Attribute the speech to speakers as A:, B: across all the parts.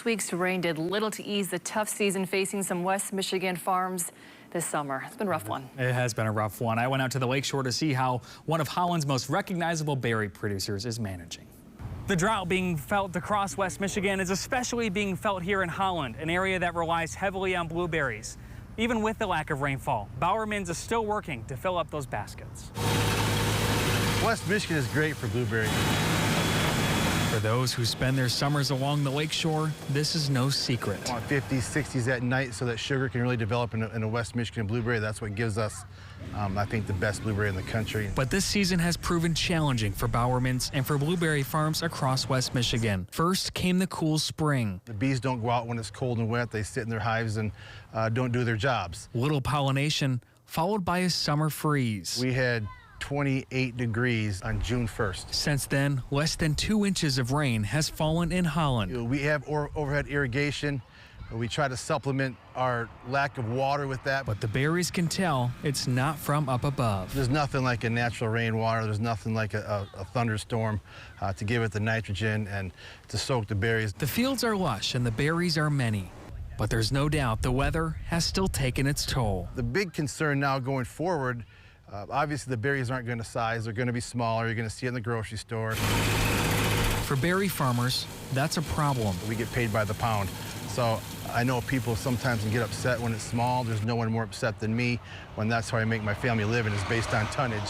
A: This week's rain did little to ease the tough season facing some West Michigan farms this summer. It's been a rough one.
B: It has been a rough one. I went out to the lakeshore to see how one of Holland's most recognizable berry producers is managing. The drought being felt across West Michigan is especially being felt here in Holland, an area that relies heavily on blueberries. Even with the lack of rainfall, Bowerman's is still working to fill up those baskets.
C: West Michigan is great for blueberries.
B: For those who spend their summers along the lakeshore, this is no secret.
C: 50s, 60s at night so that sugar can really develop in a West Michigan blueberry. That's what gives us, I think, the best blueberry in the country.
B: But this season has proven challenging for Bowerman's and for blueberry farms across West Michigan. First came the cool spring.
C: The bees don't go out when it's cold and wet. They sit in their hives and don't do their jobs.
B: Little pollination followed by a summer freeze.
C: We had 28 degrees on June 1st.
B: Since then, less than 2 inches of rain has fallen in Holland.
C: We have overhead irrigation. We try to supplement our lack of water with that.
B: But the berries can tell it's not from up above.
C: There's nothing like a natural rainwater. There's nothing like a thunderstorm to give it the nitrogen and to soak the berries.
B: The fields are lush and the berries are many. But there's no doubt the weather has still taken its toll.
C: The big concern now going forward, obviously the berries aren't going to size. They're going to be smaller. You're going to see it in the grocery store.
B: For berry farmers, that's a problem.
C: We get paid by the pound. So I know people sometimes can get upset when it's small. There's no one more upset than me when that's how I make my family living, is based on tonnage.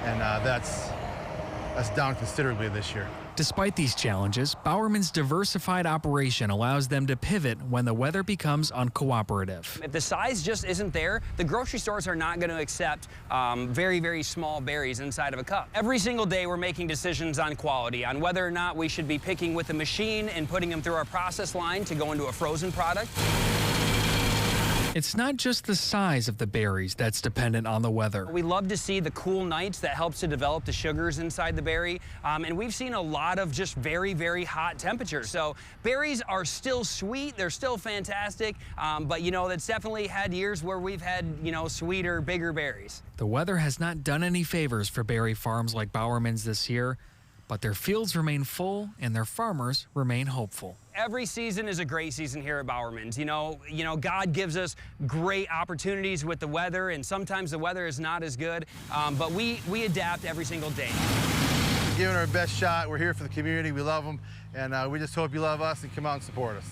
C: And that's down considerably this year.
B: Despite these challenges, Bowerman's diversified operation allows them to pivot when the weather becomes uncooperative.
D: If the size just isn't there, the grocery stores are not going to accept very, very small berries inside of a cup. Every single day we're making decisions on quality, on whether or not we should be picking with a machine and putting them through our process line to go into a frozen product.
B: It's not just the size of the berries that's dependent on the weather.
D: We love to see the cool nights that helps to develop the sugars inside the berry. And we've seen a lot of just very, very hot temperatures. So berries are still sweet. They're still fantastic. But, you know, that's definitely had years where we've had, you know, sweeter, bigger berries.
B: The weather has not done any favors for berry farms like Bowerman's this year, but their fields remain full and their farmers remain hopeful.
D: Every season is a great season here at Bowerman's. You know, God gives us great opportunities with the weather, and sometimes the weather is not as good, but we adapt every single day.
C: We're giving our best shot. We're here for the community. We love them, and we just hope you love us and come out and support us.